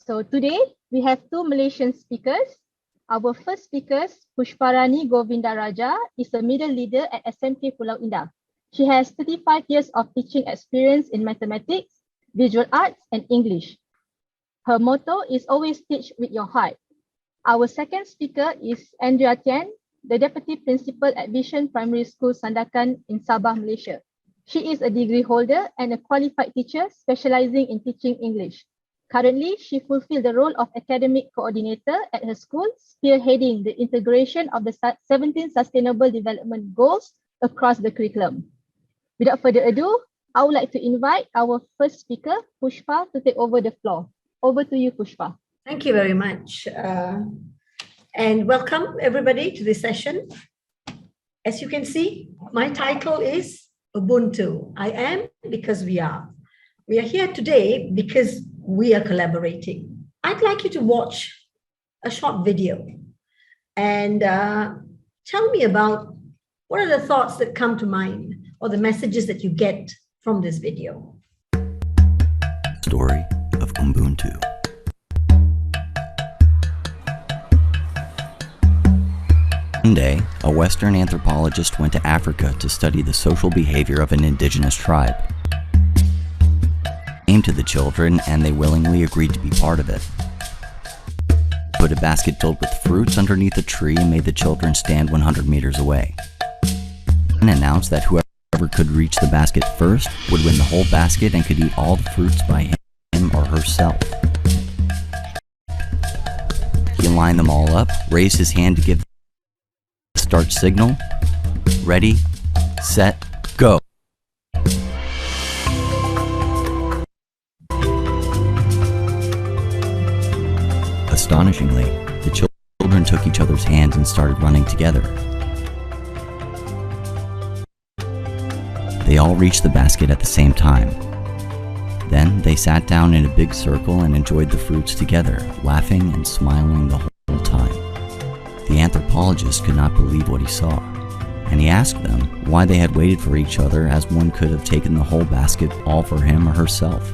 So today we have two Malaysian speakers. Our first speaker, Puspharani Govindarajah, is a middle leader at SMK Pulau Indah. She has 35 years of teaching experience in mathematics, visual arts, and English. Her motto is always teach with your heart. Our second speaker is Andria Thien, the Deputy Principal at Vision Primary School Sandakan in Sabah, Malaysia. She is a degree holder and a qualified teacher specializing in teaching English. Currently, she fulfills the role of academic coordinator at her school, spearheading the integration of the 17 Sustainable Development Goals across the curriculum. Without further ado, I would like to invite our first speaker, Pushpa, to take over the floor. Over to you, Pushpa. Thank you very much. And welcome everybody to this session. As you can see, my title is Ubuntu. I am because we are. We are here today because we are collaborating. I'd like you to watch a short video and tell me about what are the thoughts that come to mind or the messages that you get from this video. Story of Ubuntu. One day, a Western anthropologist went to Africa to study the social behavior of an indigenous tribe. He came to the children and they willingly agreed to be part of it. He put a basket filled with fruits underneath a tree and made the children stand 100 meters away. And announced that whoever could reach the basket first would win the whole basket and could eat all the fruits by him or herself. He lined them all up, raised his hand to give the start signal. Ready, set, go. Astonishingly, the children took each other's hands and started running together. They all reached the basket at the same time. Then they sat down in a big circle and enjoyed the fruits together, laughing and smiling the whole time. The anthropologist could not believe what he saw, and he asked them why they had waited for each other as one could have taken the whole basket all for him or herself.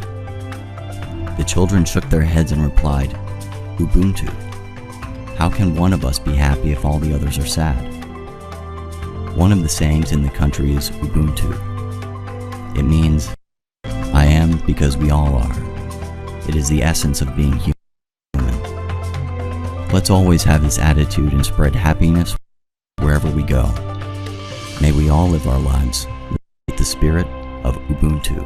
The children shook their heads and replied, Ubuntu. How can one of us be happy if all the others are sad? One of the sayings in the country is Ubuntu. It means, I am because we all are. It is the essence of being human. Let's always have this attitude and spread happiness wherever we go. May we all live our lives with the spirit of Ubuntu.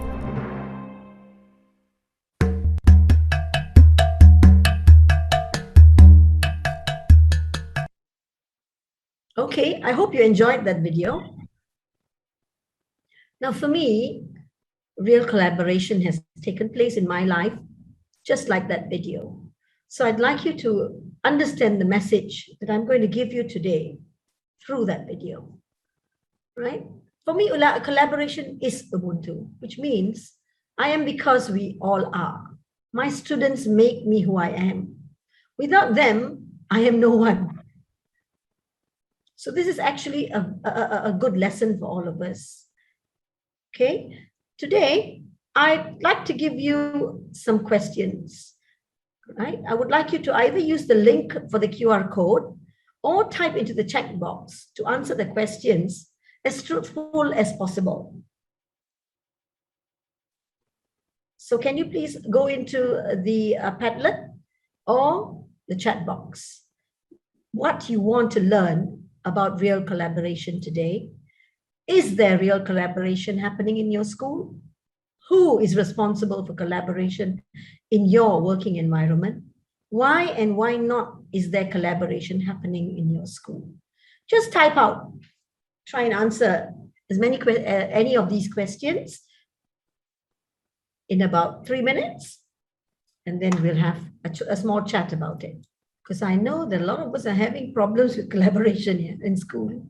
Okay, I hope you enjoyed that video. Now for me, real collaboration has taken place in my life, just like that video. So I'd like you to understand the message that I'm going to give you today through that video, right? For me, collaboration is Ubuntu, which means I am because we all are. My students make me who I am. Without them, I am no one. So this is actually a good lesson for all of us. Okay, today I'd like to give you some questions. Right? I would like you to either use the link for the QR code or type into the chat box to answer the questions as truthful as possible. So can you please go into the Padlet or the chat box? What you want to learn about real collaboration today? Is there real collaboration happening in your school? Who is responsible for collaboration in your working environment? Why and why not is there collaboration happening in your school? Just type out, try and answer as many any of these questions in about 3 minutes, and then we'll have a small chat about it. Because I know that a lot of us are having problems with collaboration here in school.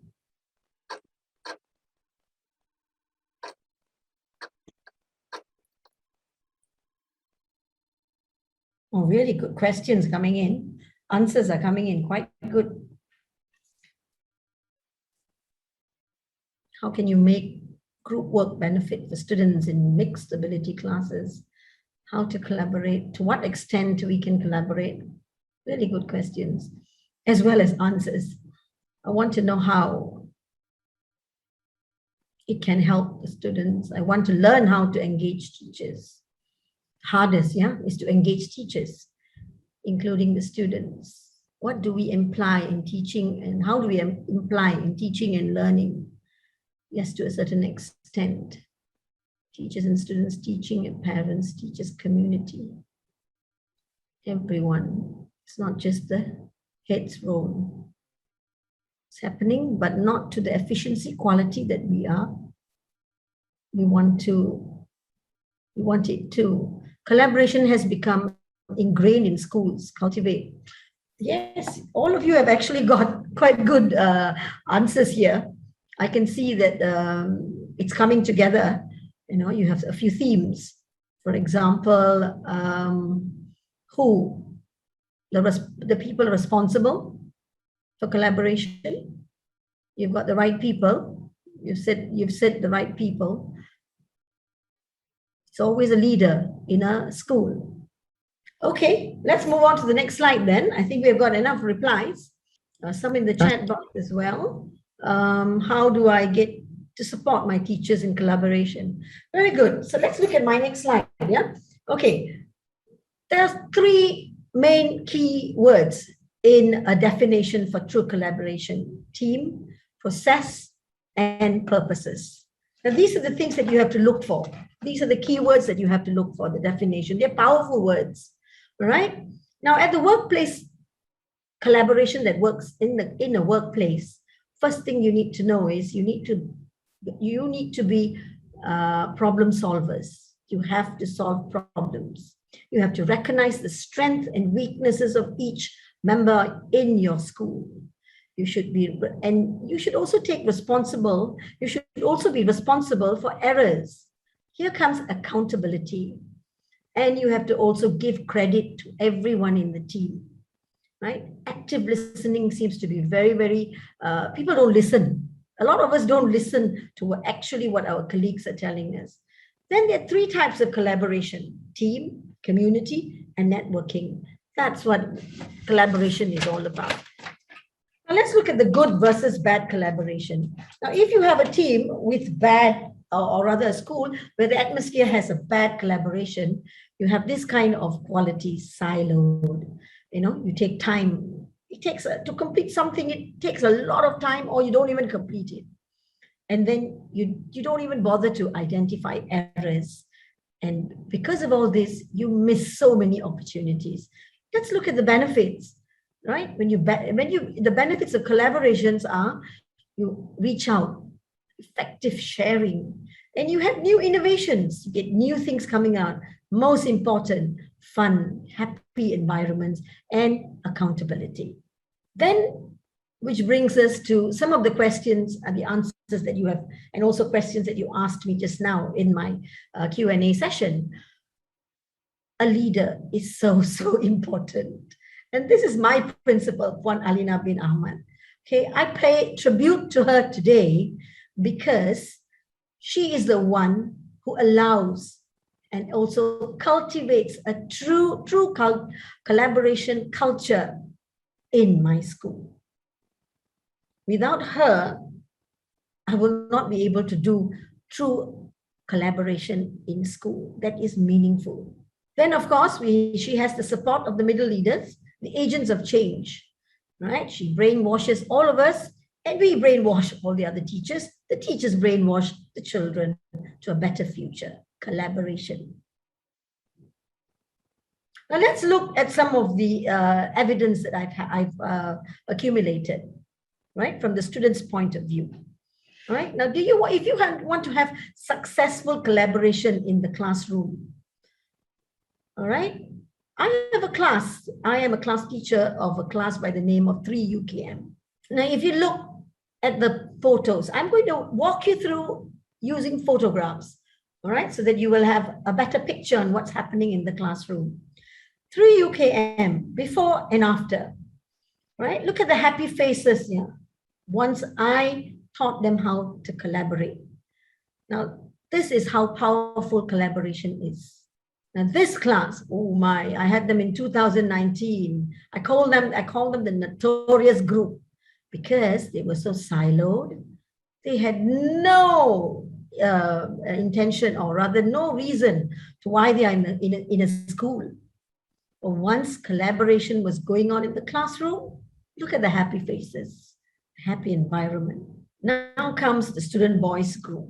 Oh, really good questions coming in. Answers are coming in quite good. How can you make group work benefit for students in mixed ability classes? how to collaborate, to what extent we can collaborate. Really good questions, as well as answers. I want to know how it can help the students. I want to learn how to engage teachers. Hardest, yeah, is to engage teachers, including the students. What do we imply in teaching, and how do we imply in teaching and learning? Yes, to a certain extent. Teachers and students, teaching and parents, teachers, community, everyone. It's not just the heads roll. It's happening, but not to the efficiency quality that we are. We want it to. Collaboration has become ingrained in schools, cultivate. Yes, all of you have actually got quite good answers here. I can see that it's coming together. You know, you have a few themes. For example, who? The people responsible for collaboration. You've got the right people. You've said the right people. It's always a leader in a school. Okay, let's move on to the next slide then. I think we've got enough replies. Some in the chat box as well. How do I get to support my teachers in collaboration? Very good. So let's look at my next slide. Yeah. Okay. There's 3 main key words in a definition for true collaboration: team, process, and purposes. Now, these are the things that you have to look for. These are the key words that you have to look for, the definition. They're powerful words, all right? Now, at the workplace, collaboration that works in a workplace, first thing you need to know is you need to be problem solvers. You have to solve problems. You have to recognize the strengths and weaknesses of each member in your school. You should also be responsible for errors. Here comes accountability. And you have to also give credit to everyone in the team, right? Active listening seems to be very, very, people don't listen. A lot of us don't listen to what our colleagues are telling us. Then there are 3 types of collaboration: team, community, and networking. That's what collaboration is all about. Now let's look at the good versus bad collaboration. Now, if you have a team with bad, or rather a school where the atmosphere has a bad collaboration, you have this kind of quality siloed. You know, you take time. It takes to complete something, it takes a lot of time, or you don't even complete it. And then you don't even bother to identify errors. And because of all this, you miss so many opportunities. Let's look at the benefits, right? The benefits of collaborations are you reach out, effective sharing, and you have new innovations, you get new things coming out. Most important, fun, happy environments, and accountability. Then, which brings us to some of the questions and the answers that you have, and also questions that you asked me just now in my Q&A session. A leader is so important. And this is my principal, Puan Alina bin Ahmad. Okay, I pay tribute to her today because she is the one who allows and also cultivates a true collaboration culture in my school. Without her, I will not be able to do true collaboration in school that is meaningful. Then, of course, she has the support of the middle leaders, the agents of change, right? She brainwashes all of us, and we brainwash all the other teachers. The teachers brainwash the children to a better future. Collaboration. Now let's look at some of the evidence that I've accumulated, right, from the student's point of view. All right. Now, if you want to have successful collaboration in the classroom, all right, I have a class. I am a class teacher of a class by the name of 3 UKM. Now, if you look at the photos, I'm going to walk you through using photographs, all right, so that you will have a better picture on what's happening in the classroom. 3 UKM, before and after, right? Look at the happy faces here. Once I taught them how to collaborate. Now, this is how powerful collaboration is, Now this class, oh my, I had them in 2019. I call them the notorious group because they were so siloed. They had no intention, or rather no reason to why they are in a school. But once collaboration was going on in the classroom, look at the happy faces, happy environment. Now comes the student voice group.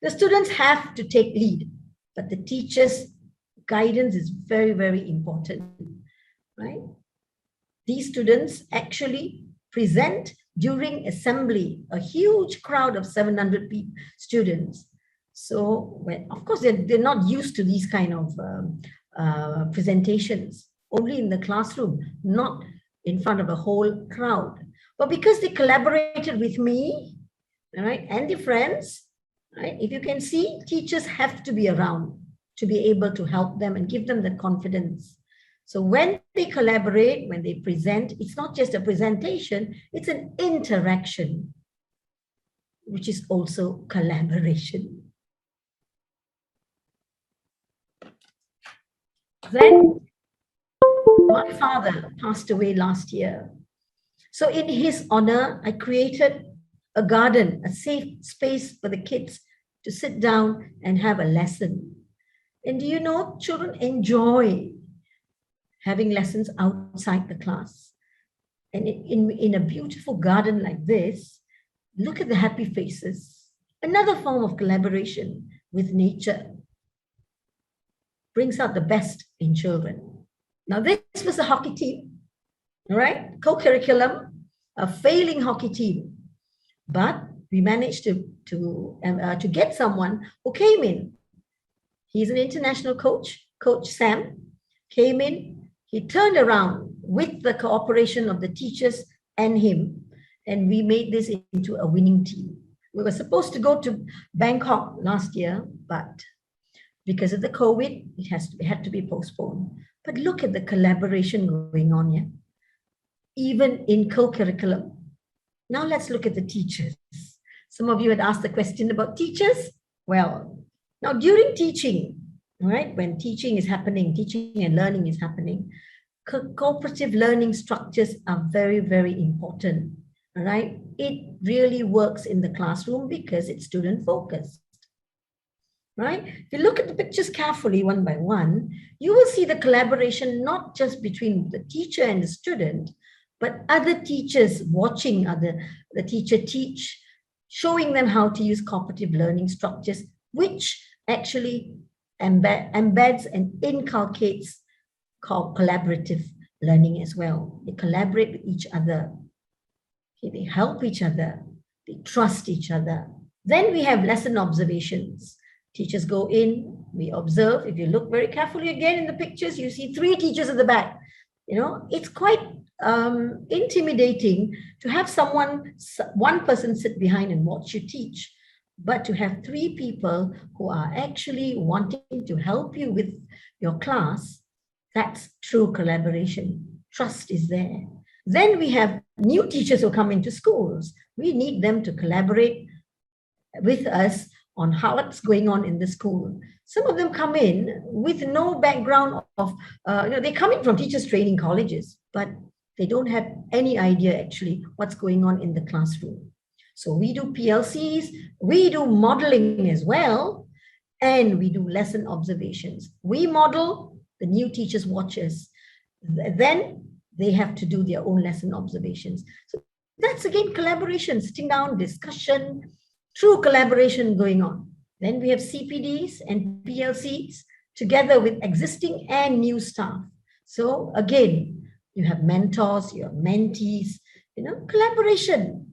The students have to take lead, but the teachers' guidance is very, very important, right? These students actually present during assembly, a huge crowd of 700 students. So, of course, they're not used to these kind of presentations, only in the classroom, not in front of a whole crowd. But because they collaborated with me, all right, and the friends, right, if you can see, teachers have to be around to be able to help them and give them the confidence. So when they collaborate, when they present, it's not just a presentation, it's an interaction, which is also collaboration. Then my father passed away last year. So in his honor, I created a garden, a safe space for the kids to sit down and have a lesson. And do you know, children enjoy having lessons outside the class. And in a beautiful garden like this, look at the happy faces. Another form of collaboration with nature brings out the best in children. Now, this was a hockey team, all right? Co-curriculum, a failing hockey team. But we managed to get someone who came in. He's an international coach, Coach Sam, came in. He turned around with the cooperation of the teachers and him, and we made this into a winning team. We were supposed to go to Bangkok last year, but because of the COVID, it had to be postponed. But look at the collaboration going on here, even in co-curriculum. Now let's look at the teachers. Some of you had asked the question about teachers. Well, now during teaching, right, when teaching is happening, teaching and learning is happening, cooperative learning structures are very, very important, all right? It really works in the classroom because it's student focused, right? If you look at the pictures carefully, one by one, you will see the collaboration not just between the teacher and the student, but other teachers watching the teacher teach, showing them how to use cooperative learning structures, which actually embeds and inculcates collaborative learning as well. They collaborate with each other. Okay, they help each other. They trust each other. Then we have lesson observations. Teachers go in, we observe. If you look very carefully again in the pictures, you see 3 teachers at the back. You know, it's quite intimidating to have one person sit behind and watch you teach, but to have 3 people who are actually wanting to help you with your class, that's true collaboration. Trust is there. Then we have new teachers who come into schools. We need them to collaborate with us on what's going on in the school. Some of them come in with no background of, they come in from teachers training colleges, but they don't have any idea actually what's going on in the classroom. So we do PLCs, we do modeling as well, and we do lesson observations. We model, the new teachers watch us. Then they have to do their own lesson observations. So that's again collaboration, sitting down, discussion, true collaboration going on. Then we have CPDs and PLCs together with existing and new staff. So again, you have mentors, you have mentees, collaboration.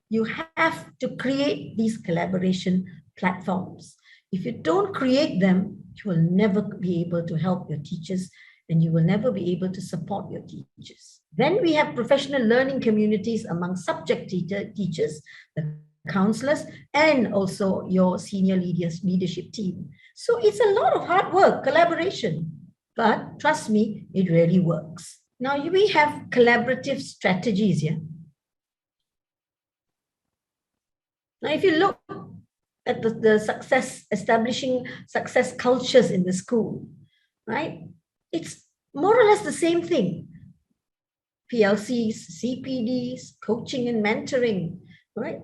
You have to create these collaboration platforms. If you don't create them, you will never be able to help your teachers and you will never be able to support your teachers. Then we have professional learning communities among subject teachers, the counselors, and also your senior leadership team. So it's a lot of hard work, collaboration, but trust me, it really works. Now we have collaborative strategies here. Now, if you look at the establishing success cultures in the school, right? It's more or less the same thing. PLCs, CPDs, coaching and mentoring, right?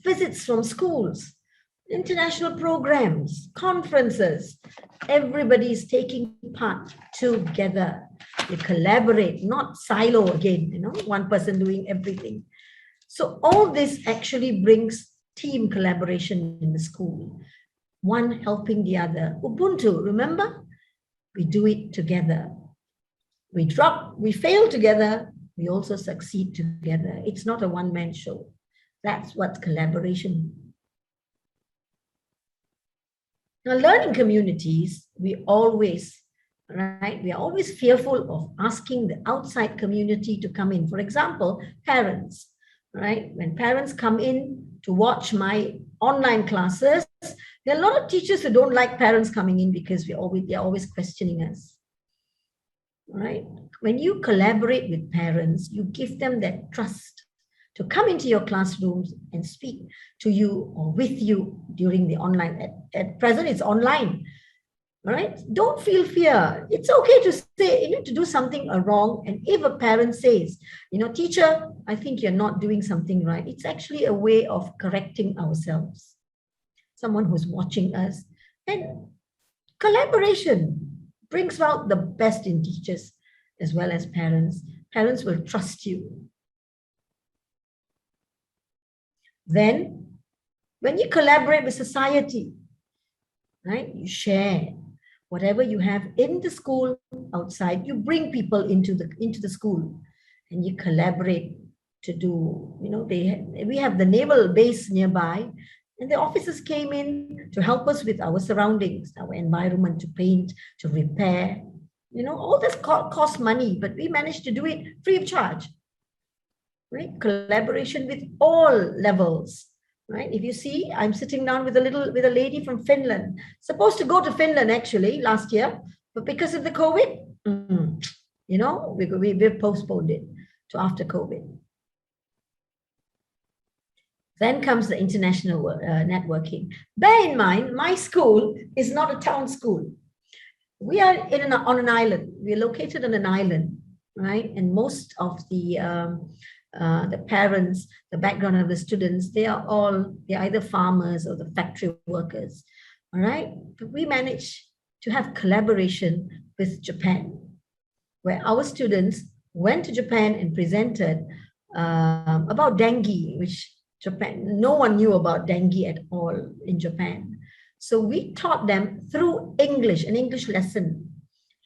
Visits from schools, international programs, conferences. Everybody is taking part together. You collaborate, not silo again, one person doing everything. So all this actually brings team collaboration in the school, one helping the other. Ubuntu, remember? We do it together. We fail together, we also succeed together. It's not a one-man show. That's what collaboration. Now, learning communities, we are always fearful of asking the outside community to come in. For example, parents, right? When parents come in to watch my online classes, there are a lot of teachers who don't like parents coming in because they're always questioning us, right? When you collaborate with parents, you give them that trust to come into your classrooms and speak to you or with you during the online. At present, it's online, right? Don't feel fear. It's okay to say, to do something wrong. And if a parent says, teacher, I think you're not doing something right, it's actually a way of correcting ourselves. Someone who's watching us. And collaboration brings out the best in teachers as well as parents. Parents will trust you. Then, when you collaborate with society, right, you share whatever you have in the school, outside, you bring people into the school and you collaborate to do, we have the naval base nearby and the officers came in to help us with our surroundings, our environment, to paint, to repair. All this costs money, but we managed to do it free of charge. Right? Collaboration with all levels, right? If you see, I'm sitting down with a lady from Finland, supposed to go to Finland actually last year, but because of the COVID, we've postponed it to after COVID. Then comes the international networking. Bear in mind, my school is not a town school. We are on an island. We're located on an island, right? And most of the parents, the background of the students, they're either farmers or the factory workers, all right? But we managed to have collaboration with Japan, where our students went to Japan and presented about dengue, which no one knew about dengue at all in Japan. So we taught them through English, an English lesson,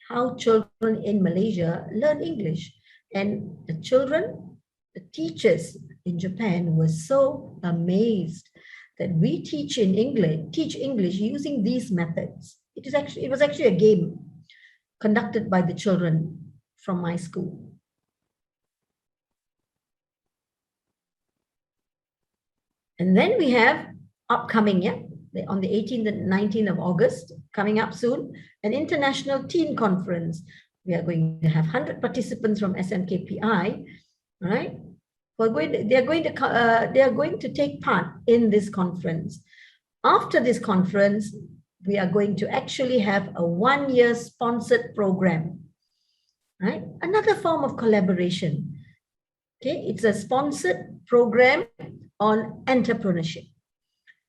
how children in Malaysia learn English. And the teachers in Japan were so amazed that we teach English using these methods. It was actually a game conducted by the children from my school. And then we have upcoming, on the 18th and 19th of August, coming up soon, an international teen conference. We are going to have 100 participants from SMKPI, right? They are going to take part in this conference. After this conference, we are going to actually have a 1-year sponsored program, right? Another form of collaboration. Okay, it's a sponsored program on entrepreneurship.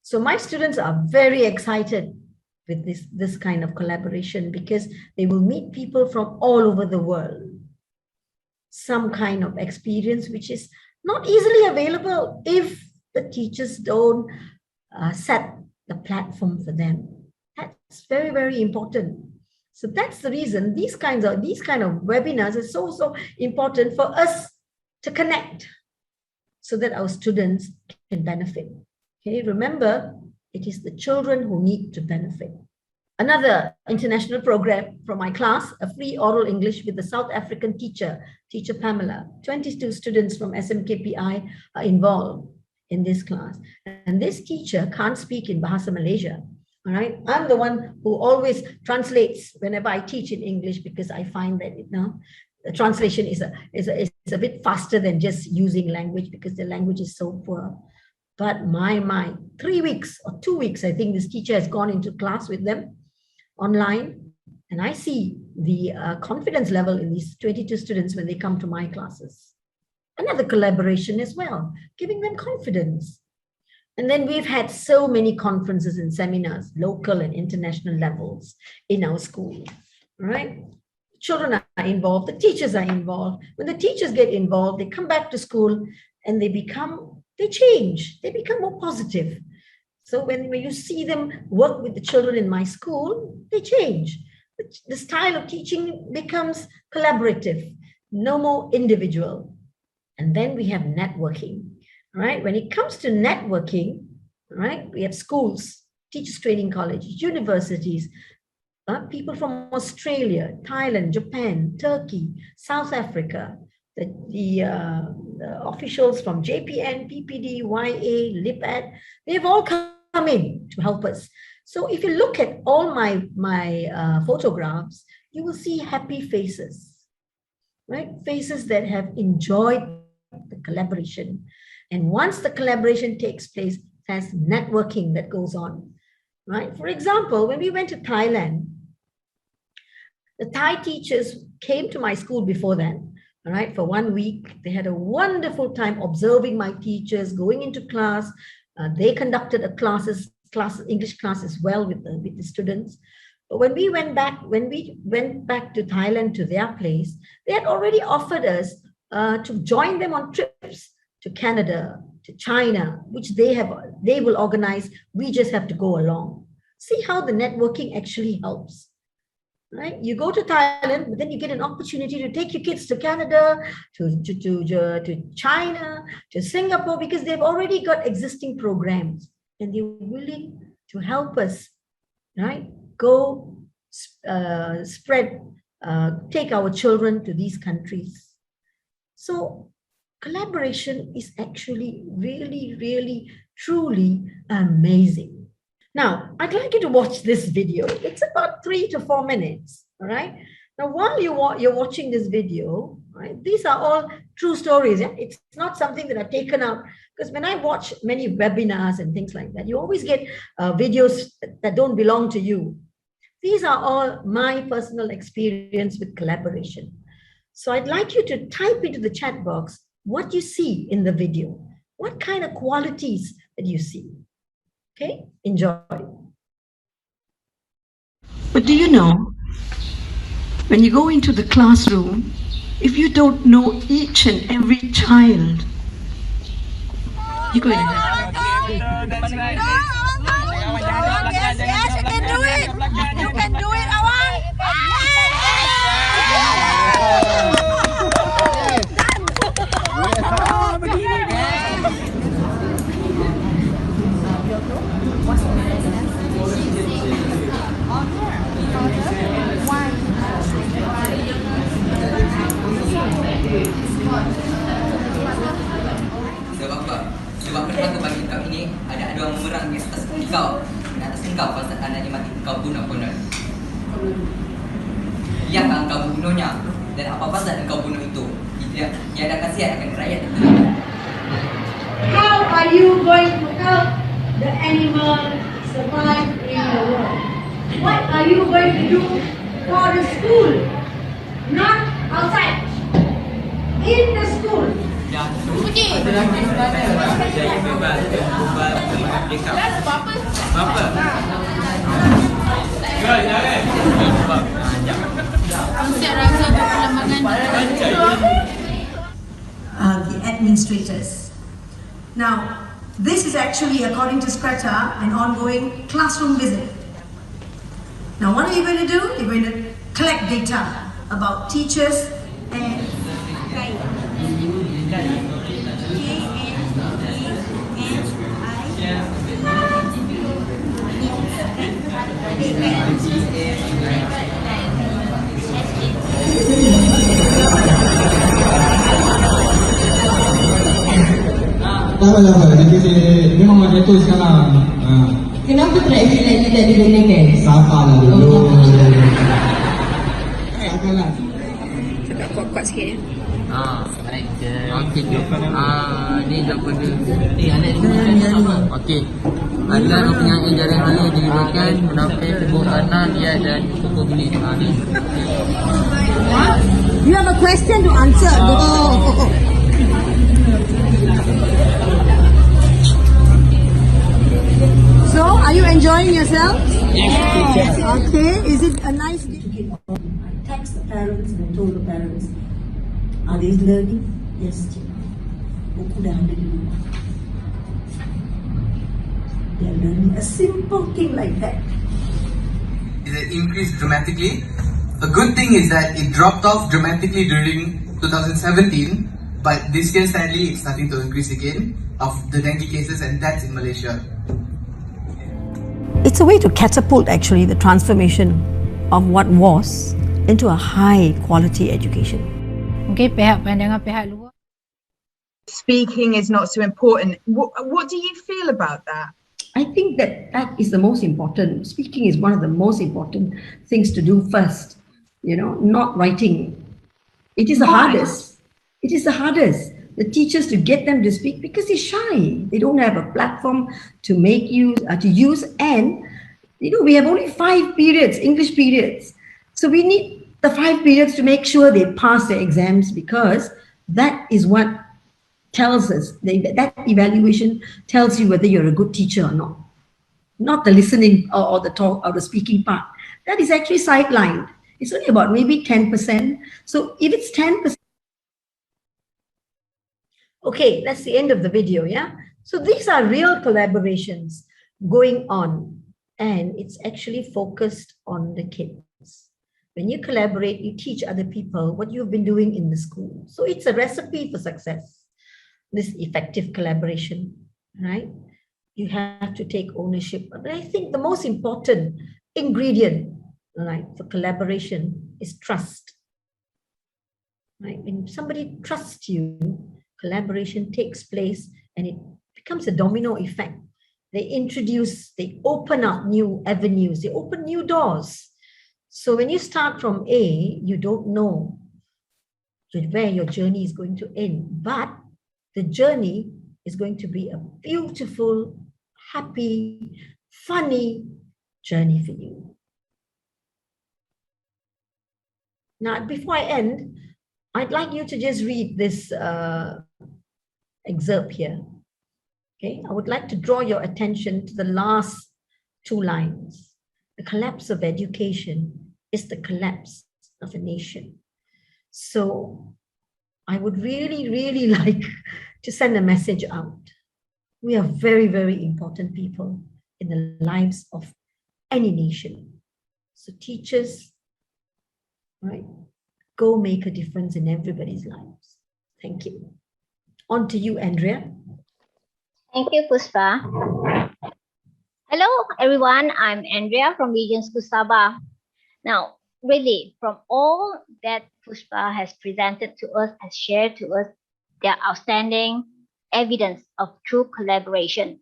So my students are very excited with this kind of collaboration because they will meet people from all over the world. Some kind of experience which is not easily available if the teachers don't set the platform for them. That's very, very important. So that's the reason these kind of webinars are so important for us to connect so that our students can benefit. Okay, remember, it is the children who need to benefit. Another international program from my class, a free oral English with the South African teacher Pamela. 22 students from SMKPI are involved in this class. And this teacher can't speak in Bahasa Malaysia. All right, I'm the one who always translates whenever I teach in English because I find that the translation is a bit faster than just using language because the language is so poor. But my 3 weeks or 2 weeks, I think this teacher has gone into class with them online, and I see the confidence level in these 22 students when they come to my classes. Another collaboration as well, giving them confidence. And then we've had so many conferences and seminars, local and international levels in our school, right? Children are involved, the teachers are involved. When the teachers get involved, they come back to school and they change, they become more positive. So when you see them work with the children in my school, they change. The style of teaching becomes collaborative, no more individual. And then we have networking, right? When it comes to networking, right, we have schools, teachers training colleges, universities, people from Australia, Thailand, Japan, Turkey, South Africa, the officials from JPN, PPD, YA, LIPAD, they've all come in to help us. So if you look at all my photographs, you will see happy faces, right? Faces that have enjoyed the collaboration. And once the collaboration takes place, there's networking that goes on, right? For example, when we went to Thailand, the Thai teachers came to my school before then, all right, for 1 week. They had a wonderful time observing my teachers, going into class. They conducted English class as well with the students. But when we went back to Thailand, to their place, they had already offered us to join them on trips to Canada, to China, which they will organize. We just have to go along. See how the networking actually helps. Right? You go to Thailand, but then you get an opportunity to take your kids to Canada, to China, to Singapore, because they've already got existing programs and they're willing to help us, right? Go take our children to these countries. So collaboration is actually really, really, truly amazing. Now, I'd like you to watch this video. It's about 3 to 4 minutes, all right? Now, while you're watching this video, right, these are all true stories. Yeah? It's not something that I've taken out, because when I watch many webinars and things like that, you always get videos that don't belong to you. These are all my personal experience with collaboration. So I'd like you to type into the chat box what you see in the video. What kind of qualities that you see? Okay, enjoy. But do you know, when you go into the classroom, if you don't know each and every child, you're going to have... Yes, you can do it. You can do it, Awan. Sebab apa? Sebab kenapa bagi kau ini ada orang memerang di atas engkau. Di atas engkau pasal anaknya mati kau bunuh konon. Yang engkau bunuhnya dan apa pasal engkau bunuh itu? Dia ada kasihan akan rakyat itu. How are you going to help the animal survive in the world? What are you going to do for the school? Not outside. In the school. The administrators. Now, this is actually, according to Screta, an ongoing classroom visit. Now, what are you going to do? You're going to collect data about teachers and Tak, jadi memang moderator sekarang. Kenapa track tak digunakan? Sabarlah dulu. Sabarlah. Cakap kuat-kuat sikit. Okey. Ni dah pada. Ni anak dia sama. Okey. Adalah mempunyai jaring halus dilibatkan menampil tubuh kanan, dia dan tubuh bilik. You have a question to answer. So, are you enjoying yourself? Yes. Okay. Is it a nice day? I text the parents and I told the parents, are they learning? Yes, Cik. Buku dah ada di rumah. They are learning a simple thing like that. It increased dramatically. A good thing is that it dropped off dramatically during 2017, but this year sadly it's starting to increase again of the dengue cases, and that's in Malaysia. It's a way to catapult actually the transformation of what was into a high quality education. Mungkin pandangan pihak luar. Speaking is not so important. What do you feel about that? I think that is the most important. Speaking is one of the most important things to do first. You know, not writing. It is the hardest. It is the hardest. The teachers, to get them to speak because they're shy. They don't have a platform to make to use. And you know, we have only 5 periods, English periods. So we need the 5 periods to make sure they pass their exams, because that is what tells us, that evaluation tells you whether you're a good teacher or not the listening or the talk or the speaking part. That is actually sidelined. It's only about maybe 10%. So if it's 10%, okay, that's the end of the video, yeah? So these are real collaborations going on, and it's actually focused on the kids. When you collaborate, you teach other people what you've been doing in the school. So it's a recipe for success. This effective collaboration, right? You have to take ownership. But I think the most important ingredient, right, for collaboration is trust. Right? When somebody trusts you, collaboration takes place and it becomes a domino effect. They open up new avenues, they open new doors. So when you start from A, you don't know where your journey is going to end, but the journey is going to be a beautiful, happy, funny journey for you. Now, before I end, I'd like you to just read this excerpt here. Okay, I would like to draw your attention to the last 2 lines. The collapse of education is the collapse of a nation. So I would really, really like to send a message out. We are very, very important people in the lives of any nation. So teachers, right, go make a difference in everybody's lives. Thank you. On to you, Andrea. Thank you, Puspa. Hello, everyone. I'm Andria from Region School Sabah. Now, really, from all that Puspa has presented to us, has shared to us, there are outstanding evidence of true collaboration.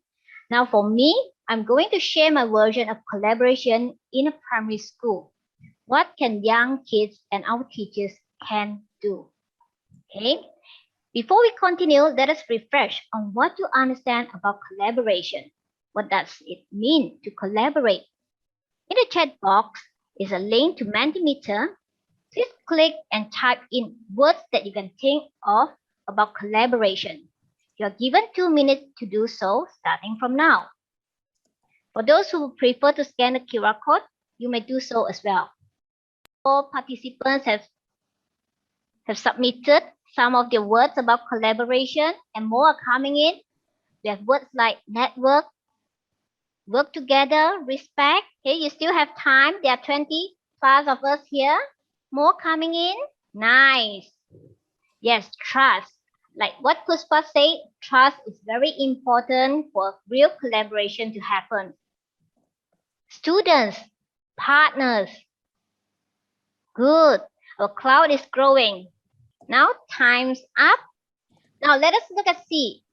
Now, for me, I'm going to share my version of collaboration in a primary school. What can young kids and our teachers can do? Okay. Before we continue, let us refresh on what you understand about collaboration. What does it mean to collaborate? In the chat box is a link to Mentimeter. Please click and type in words that you can think of about collaboration. You're given 2 minutes to do so, starting from now. For those who prefer to scan the QR code, you may do so as well. All participants have submitted some of their words about collaboration, and more are coming in. We have words like network, work together, respect. Okay, you still have time. There are 20+ of us here. More coming in. Nice. Yes, trust. Like what Puspa said, trust is very important for real collaboration to happen. Students, partners. Good. Our cloud is growing. Now time's up. Now let us look at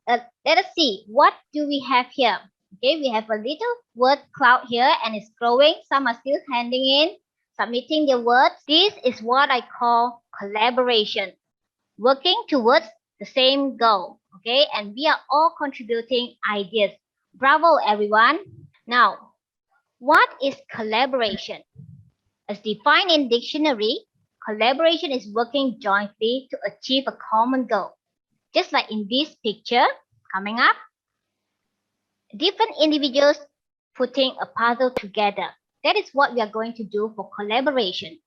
let us see what do we have here. Okay, we have a little word cloud here and it's growing. Some are still handing in, submitting their words. This is what I call collaboration. Working towards the same goal. Okay, and we are all contributing ideas. Bravo, everyone. Now, what is collaboration? As defined in dictionary, collaboration is working jointly to achieve a common goal. Just like in this picture coming up, different individuals putting a puzzle together. That is what we are going to do for collaboration.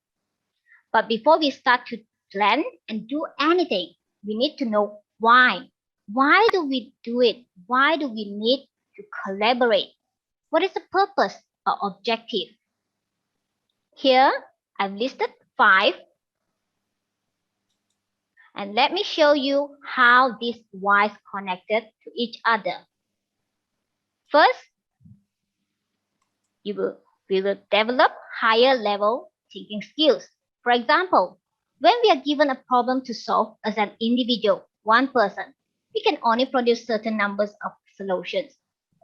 But before we start to plan and do anything, we need to know why. Why do we do it? Why do we need to collaborate? What is the purpose or objective? Here, I've listed 5. And let me show you how these whys connected to each other. First, we will develop higher level thinking skills. For example, when we are given a problem to solve as an individual, one person, we can only produce certain numbers of solutions,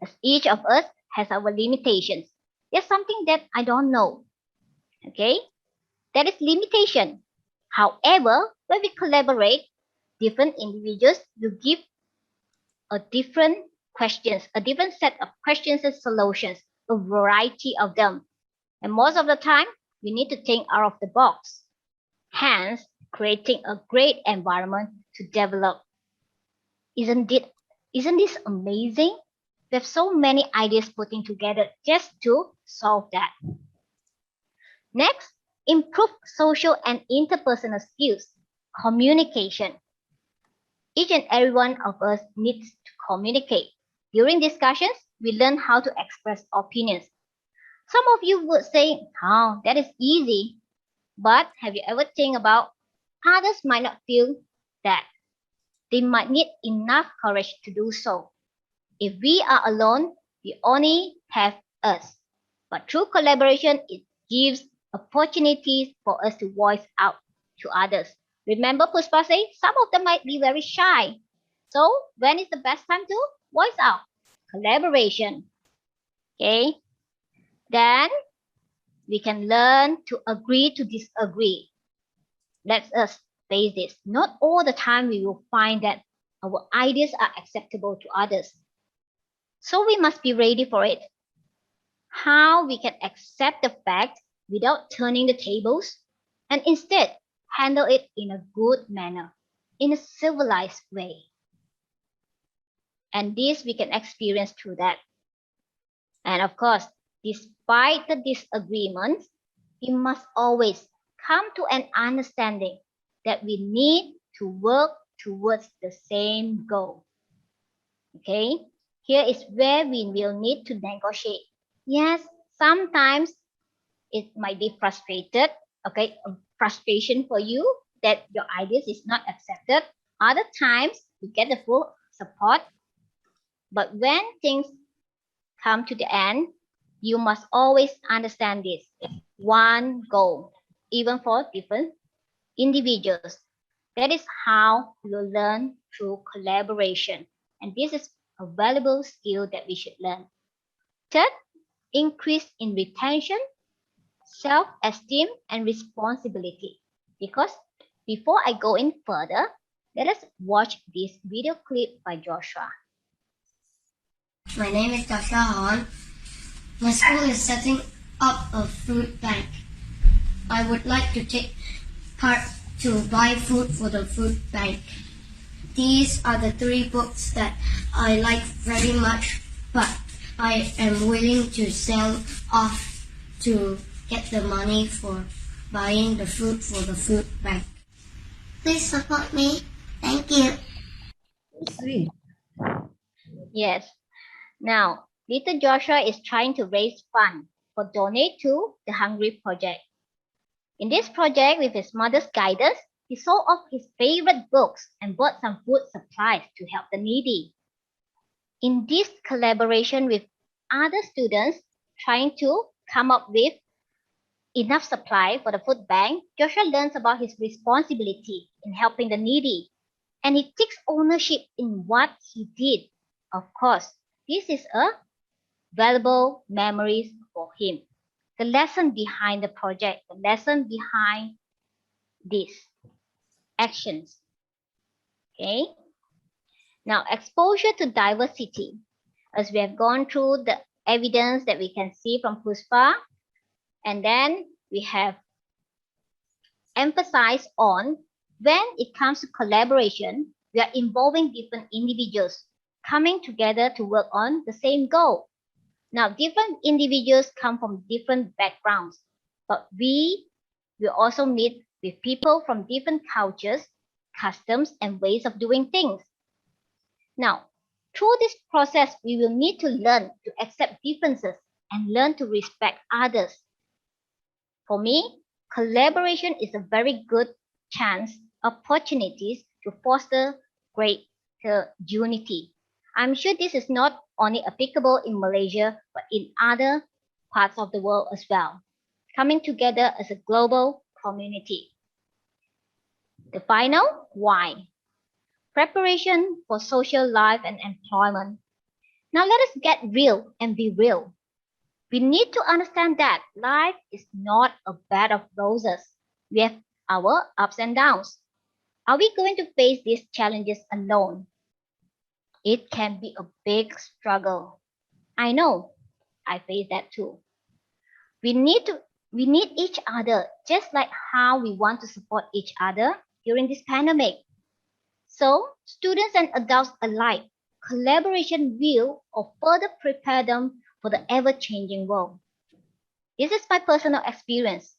as each of us has our limitations. There's something that I don't know. Okay, that is limitation. However, when we collaborate, different individuals will give a different set of questions and solutions, a variety of them. And most of the time, we need to think out of the box. Hence, creating a great environment to develop. Isn't this amazing? We have so many ideas putting together just to solve that. Next, improve social and interpersonal skills. Communication. Each and every one of us needs to communicate. During discussions, we learn how to express opinions. Some of you would say, oh, that is easy. But have you ever think about others might not feel that? They might need enough courage to do so. If we are alone, we only have us. But through collaboration, it gives opportunities for us to voice out to others. Remember Puspa say, some of them might be very shy. So when is the best time to voice out? Collaboration. Okay. Then we can learn to agree to disagree. Let us face this. Not all the time we will find that our ideas are acceptable to others. So we must be ready for it. How we can accept the fact without turning the tables and instead handle it in a good manner, in a civilized way. And this we can experience through that. And of course, despite the disagreements, we must always come to an understanding that we need to work towards the same goal. Okay, here is where we will need to negotiate. Yes, sometimes it might be frustrated, okay, frustration for you that your ideas is not accepted. Other times you get the full support. But when things come to the end, you must always understand this. One goal, even for different individuals. That is how we will learn through collaboration. And this is a valuable skill that we should learn. Third, increase in retention, self-esteem, and responsibility. Because before I go in further, let us watch this video clip by Joshua. My name is Joshua Hon. My school is setting up a food bank. I would like to take part to buy food for the food bank. These are the 3 books that I like very much, but I am willing to sell off to get the money for buying the food for the food bank. Please support me. Thank you. Sweet. Yes. Now, little Joshua is trying to raise funds for donate to the Hungry Project. In this project, with his mother's guidance, he sold off his favorite books and bought some food supplies to help the needy. In this collaboration with other students trying to come up with enough supply for the food bank, Joshua learns about his responsibility in helping the needy. And he takes ownership in what he did. Of course, this is a valuable memories for him. The lesson behind the project, the lesson behind this actions. Okay. Now, exposure to diversity. as we have gone through the evidence that we can see from Puspa, and then we have emphasized on when it comes to collaboration, we are involving different individuals coming together to work on the same goal. Now, different individuals come from different backgrounds, but we will also meet with people from different cultures, customs, and ways of doing things. Now, through this process, we will need to learn to accept differences and learn to respect others. For me, collaboration is a very good chance, opportunities to foster greater unity. I'm sure this is not only applicable in Malaysia, but in other parts of the world as well, coming together as a global community. The final why. Preparation for social life and employment. Now let us get real and be real. We need to understand that life is not a bed of roses. We have our ups and downs. Are we going to face these challenges alone? It can be a big struggle. I know, I face that too. We need each other just like how we want to support each other during this pandemic. So, students and adults alike, collaboration will or further prepare them for the ever-changing world. This is my personal experience.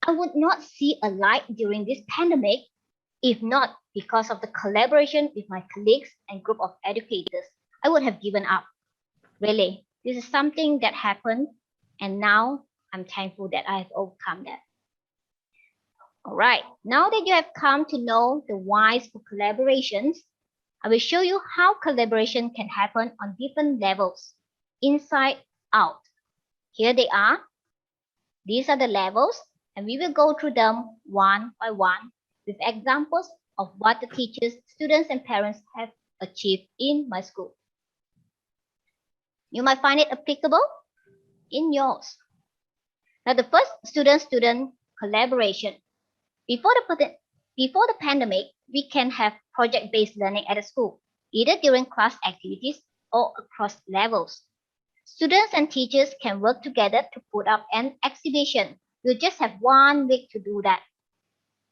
I would not see a light during this pandemic if not because of the collaboration with my colleagues and group of educators. I would have given up. Really, this is something that happened, and now I'm thankful that I have overcome that. All right, now that you have come to know the whys for collaborations, I will show you how collaboration can happen on different levels, inside out. Here they are. These are the levels, and we will go through them one by one with examples of what the teachers, students, and parents have achieved in my school. You might find it applicable in yours. Now, the first student-student collaboration. Before the pandemic, we can have project-based learning at a school, either during class activities or across levels. Students and teachers can work together to put up an exhibition. You just have 1 week to do that.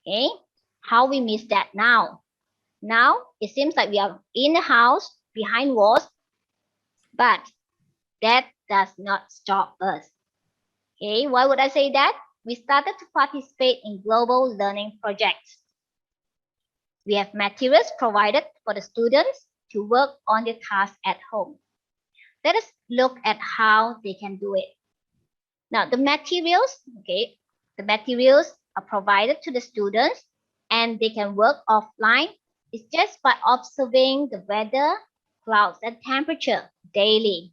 Okay, how we miss that now? Now, it seems like we are in a house, behind walls, but that does not stop us. Okay, why would I say that? We started to participate in global learning projects. We have materials provided for the students to work on their tasks at home. Let us look at how they can do it. Now, the materials are provided to the students and they can work offline. It's just by observing the weather, clouds, and temperature daily.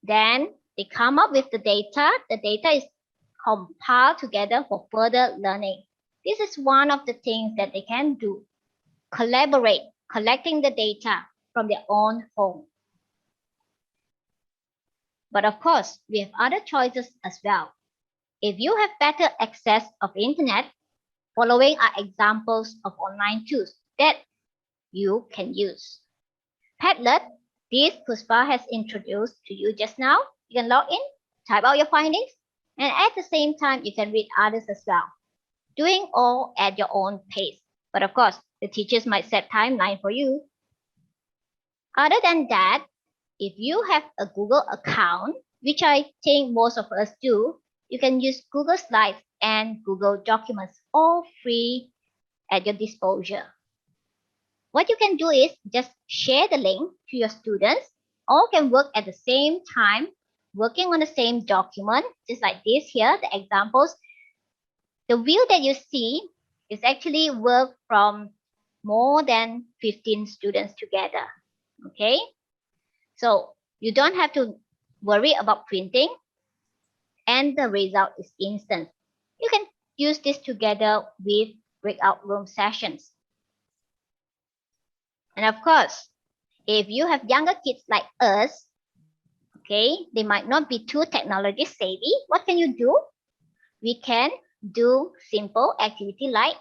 Then they come up with the data. The data is compiled together for further learning. This is one of the things that they can do. Collaborate, collecting the data from their own home. But of course, we have other choices as well. If you have better access of internet, following are examples of online tools that you can use. Padlet, this Puspa has introduced to you just now. You can log in, type out your findings, and at the same time, you can read others as well, doing all at your own pace. But of course, the teachers might set timeline for you. Other than that, if you have a Google account, which I think most of us do, you can use Google Slides and Google Documents, all free at your disposal. What you can do is just share the link to your students. All can work at the same time, working on the same document, just like this here, the examples. The view that you see is actually work from more than 15 students together. Okay, so you don't have to worry about printing, and the result is instant. You can use this together with breakout room sessions. And of course, if you have younger kids like us, okay, they might not be too technology savvy. What can you do? We can do simple activity like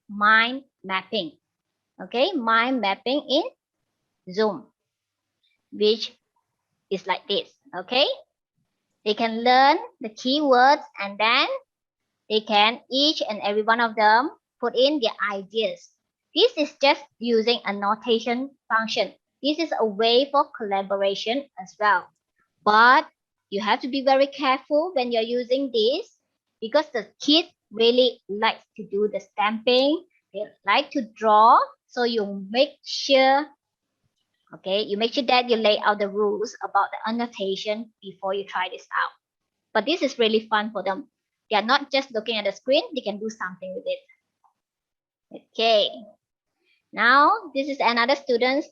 mind mapping. Okay, mind mapping in Zoom. which is like this. Okay, they can learn the keywords, and then they can, each and every one of them, put in their ideas. This is just using a notation function. This is a way for collaboration as well. But you have to be very careful when you're using this, because the kids really like to do the stamping. They like to draw. So you make sure, okay, you make sure that you lay out the rules about the annotation before you try this out. But this is really fun for them. They are not just looking at the screen, they can do something with it. Okay. Now, this is another student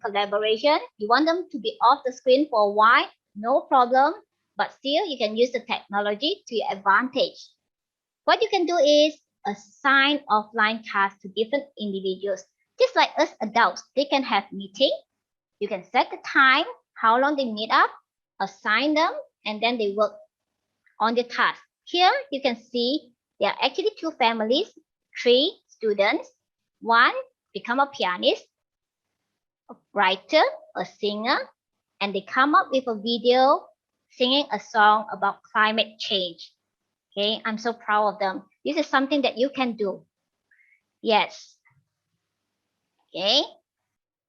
collaboration. You want them to be off the screen for a while, no problem, but still you can use the technology to your advantage. What you can do is assign offline tasks to different individuals. Just like us adults, they can have meeting. You can set the time, how long they meet up, assign them, and then they work on the task. Here you can see there are actually 2 families, 3 students. One become a pianist, a writer, a singer, and they come up with a video singing a song about climate change. Okay, I'm so proud of them. This is something that you can do. Yes. Okay.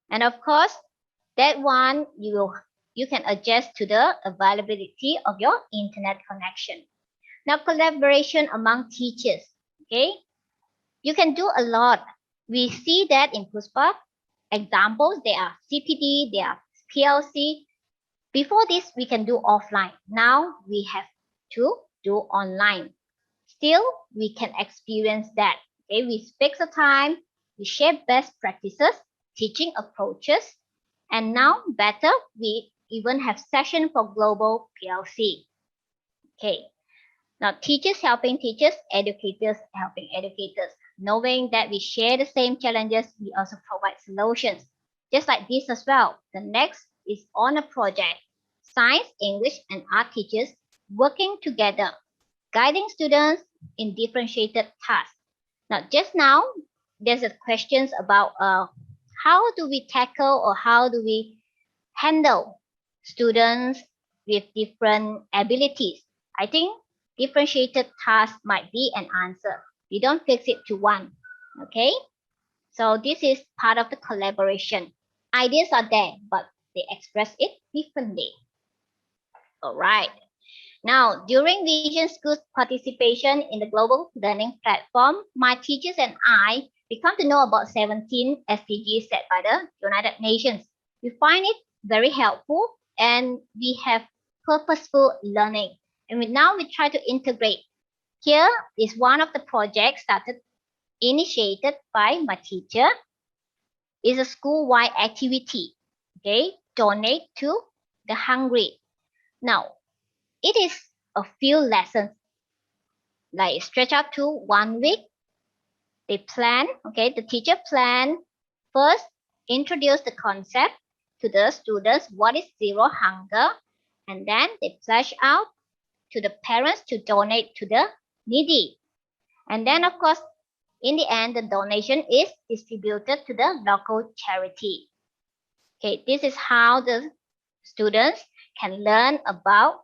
And of course, that one you can adjust to the availability of your internet connection. Now, collaboration among teachers. Okay, you can do a lot. We see that in Puspa. Examples, there are CPD, there are PLC. Before this, we can do offline. Now we have to do online. Still, we can experience that. Okay, we fix the time, we share best practices, teaching approaches, and now better, we even have session for global PLC. Okay, now teachers helping teachers, educators helping educators. Knowing that we share the same challenges, we also provide solutions. Just like this as well. The next is on a project. Science, English, and art teachers working together, guiding students in differentiated tasks. Now, just now, there's a questions about how do we tackle or how do we handle students with different abilities. I think differentiated tasks might be an answer. You don't fix it to one. Okay? So this is part of the collaboration. Ideas are there, but they express it differently. All right. Now, during Vision School's participation in the global learning platform, my teachers and I become to know about 17 SDGs set by the United Nations. We find it very helpful, and we have purposeful learning. And now we try to integrate. Here is one of the projects initiated by my teacher. It's a school-wide activity. Okay, donate to the hungry. Now, it is a few lessons, like stretch up to 1 week. They plan, okay, the teacher plan. First, introduce the concept to the students, what is zero hunger, and then they flash out to the parents to donate to the needy. And then, of course, in the end, the donation is distributed to the local charity. Okay, this is how the students can learn about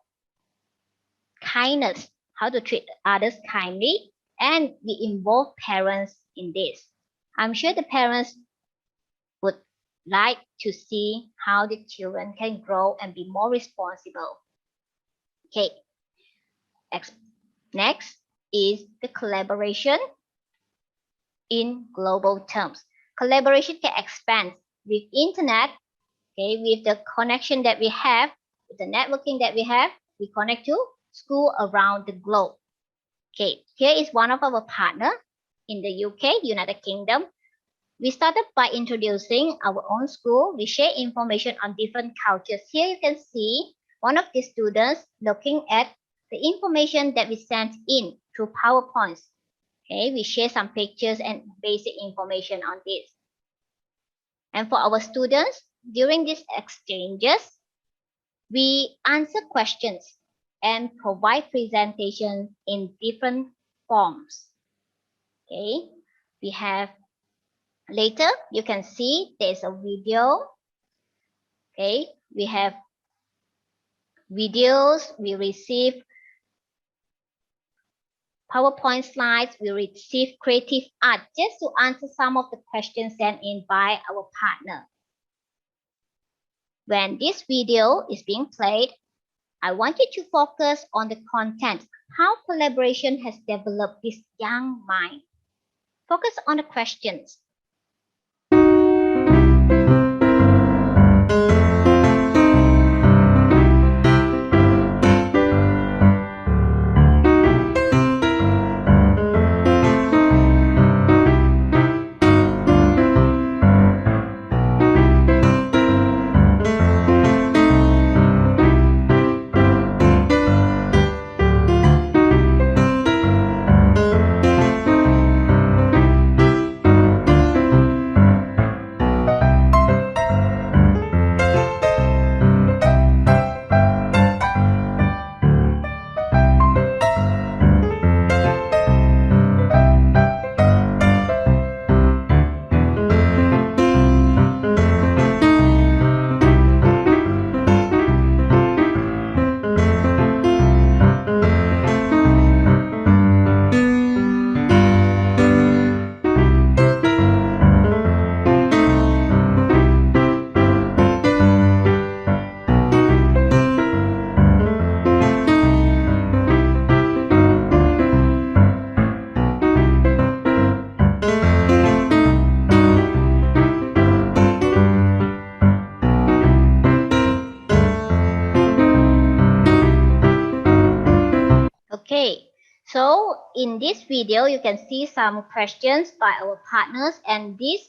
kindness, how to treat others kindly, and we involve parents in this. I'm sure the parents would like to see how the children can grow and be more responsible. Okay, next is the collaboration in global terms. Collaboration can expand with internet, okay, with the connection that we have, with the networking that we have, we connect to school around the globe. Okay, here is one of our partners in the UK, United Kingdom. We started by introducing our own school. We share information on different cultures. Here you can see one of the students looking at the information that we sent in through PowerPoints. Okay, we share some pictures and basic information on this. And for our students, during these exchanges, we answer questions and provide presentations in different forms. Okay, we have later you can see there's a video. Okay, we have videos, we receive PowerPoint slides, we receive creative art, just to answer some of the questions sent in by our partner. When this video is being played, I want you to focus on the content, how collaboration has developed this young mind. Focus on the questions. Okay, so in this video, you can see some questions by our partners, and this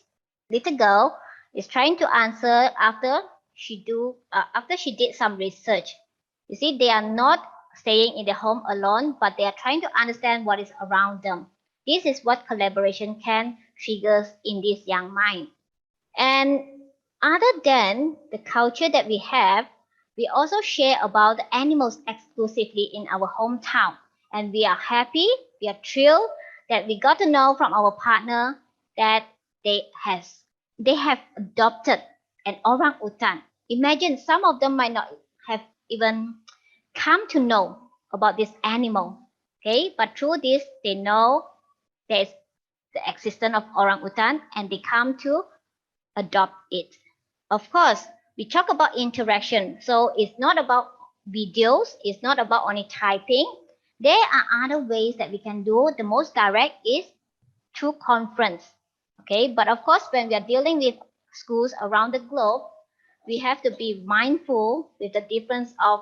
little girl is trying to answer after she did some research. You see, they are not staying in the home alone, but they are trying to understand what is around them. This is what collaboration can trigger in this young mind. And other than the culture that we have, we also share about the animals exclusively in our hometown. And we are happy, we are thrilled that we got to know from our partner that they have adopted an orangutan. Imagine some of them might not have even come to know about this animal. Okay, but through this, they know there is the existence of orangutan and they come to adopt it. Of course, we talk about interaction. So it's not about videos. It's not about only typing. There are other ways that we can do. The most direct is through conference. Okay, but of course, when we are dealing with schools around the globe, we have to be mindful with the difference of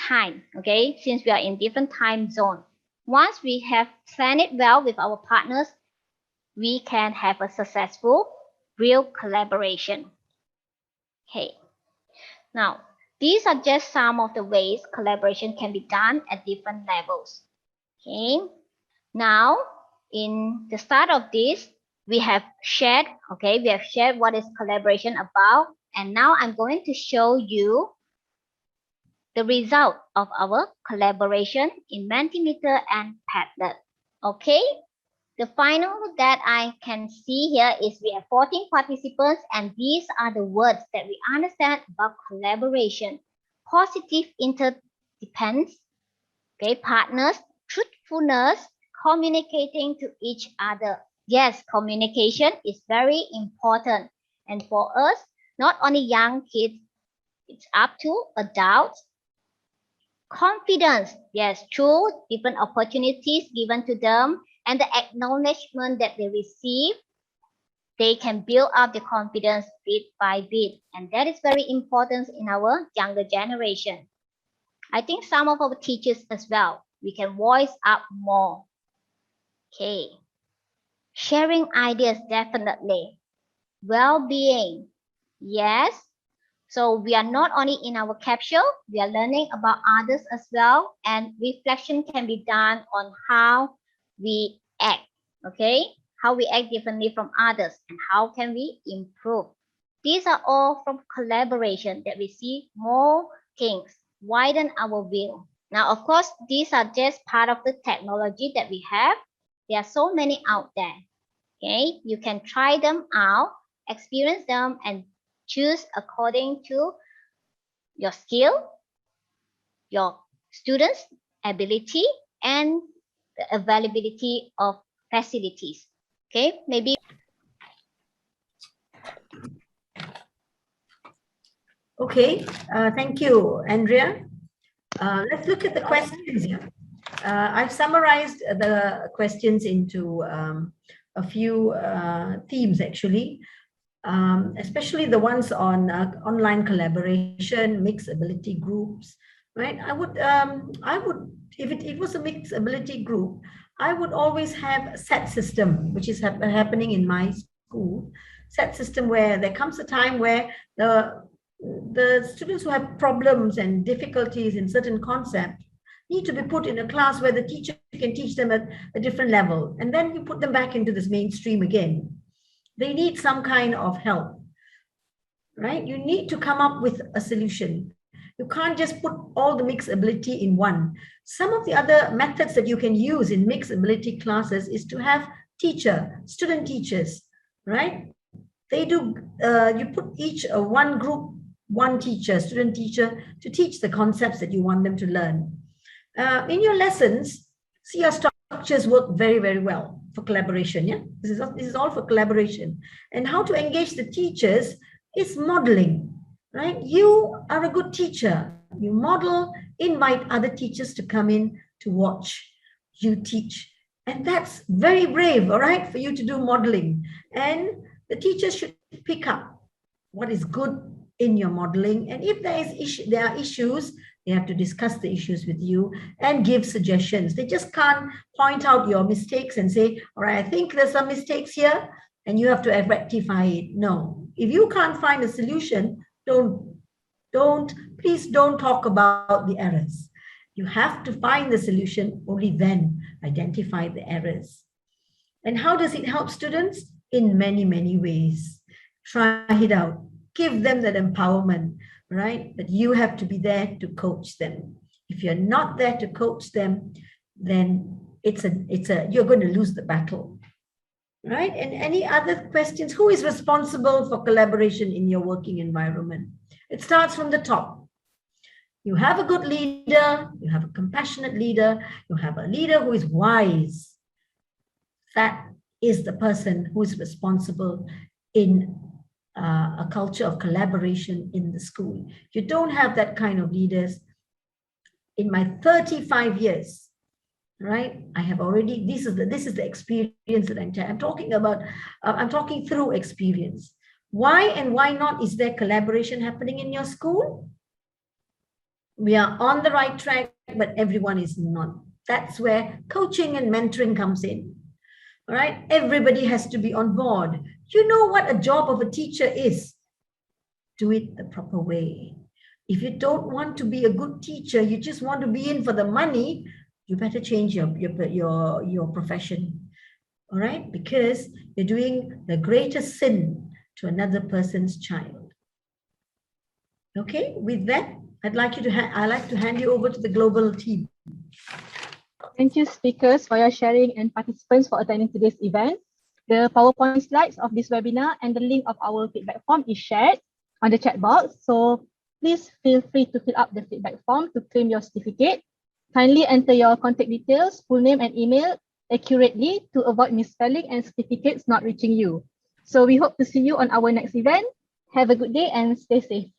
time. Okay, since we are in different time zone. Once we have planned it well with our partners, we can have a successful real collaboration. Okay, now these are just some of the ways collaboration can be done at different levels. Okay, now in the start of this, we have shared what is collaboration about, and now I'm going to show you the result of our collaboration in Mentimeter and Padlet. Okay. The final that I can see here is we have 14 participants, and these are the words that we understand about collaboration. Positive interdependence, okay, partners, truthfulness, communicating to each other. Yes, communication is very important. And for us, not only young kids, it's up to adults. Confidence, yes, through different opportunities given to them, and the acknowledgement that they receive, they can build up the confidence bit by bit. And that is very important in our younger generation. I think some of our teachers as well, we can voice up more. Okay. Sharing ideas, definitely. Well-being, yes. So we are not only in our capsule, we are learning about others as well. And reflection can be done on how we act, okay? How we act differently from others and how can we improve. These are all from collaboration that we see more things, widen our view. Now, of course, these are just part of the technology that we have. There are so many out there, okay? You can try them out, experience them, and choose according to your skill, your students' ability, and the availability of facilities. Okay, maybe. Okay, thank you, Andrea. Let's look at the questions here. I've summarized the questions into a few themes, actually, especially the ones on online collaboration, mixed ability groups, right? I would, if it was a mixed ability group, I would always have a set system, which is happening in my school, set system where there comes a time where the students who have problems and difficulties in certain concepts need to be put in a class where the teacher can teach them at a different level. And then you put them back into this mainstream again. They need some kind of help, right? You need to come up with a solution. You can't just put all the mixed ability in one. Some of the other methods that you can use in mixed ability classes is to have student teachers, right? They do, you put each one group, one teacher, student teacher, to teach the concepts that you want them to learn. In your lessons, see, your structures work very, very well for collaboration. Yeah, this is all for collaboration. And how to engage the teachers is modeling, right? You are a good teacher. You model, invite other teachers to come in to watch you teach. And that's very brave, all right, for you to do modeling. And the teachers should pick up what is good in your modeling. And if there are issues, they have to discuss the issues with you and give suggestions. They just can't point out your mistakes and say, all right, I think there's some mistakes here and you have to rectify it. No, if you can't find a solution, please don't talk about the errors. You have to find the solution, only then identify the errors. And how does it help students? In many, many ways. Try it out. Give them that empowerment, right? That you have to be there to coach them. If you're not there to coach them, then you're going to lose the battle, right? And any other questions? Who is responsible for collaboration in your working environment? It starts from the top. You have a good leader, you have a compassionate leader, you have a leader who is wise. That is the person who is responsible in a culture of collaboration in the school. You don't have that kind of leaders. In my 35 years, right, I have already, this is the experience that I'm talking about. I'm talking through experience. Why and why not is there collaboration happening in your school? We are on the right track, but everyone is not. That's where coaching and mentoring comes in. All right, everybody has to be on board. You know what a job of a teacher is. Do it the proper way. If you don't want to be a good teacher, you just want to be in for the money, you better change your profession. All right, because you're doing the greatest sin to another person's child. Okay, with that, I'd like to hand you over to the global team. Thank you, speakers, for your sharing and participants for attending today's event. The PowerPoint slides of this webinar and the link of our feedback form is shared on the chat box. So please feel free to fill up the feedback form to claim your certificate. Kindly enter your contact details, full name and email accurately to avoid misspelling and certificates not reaching you. So we hope to see you on our next event. Have a good day and stay safe.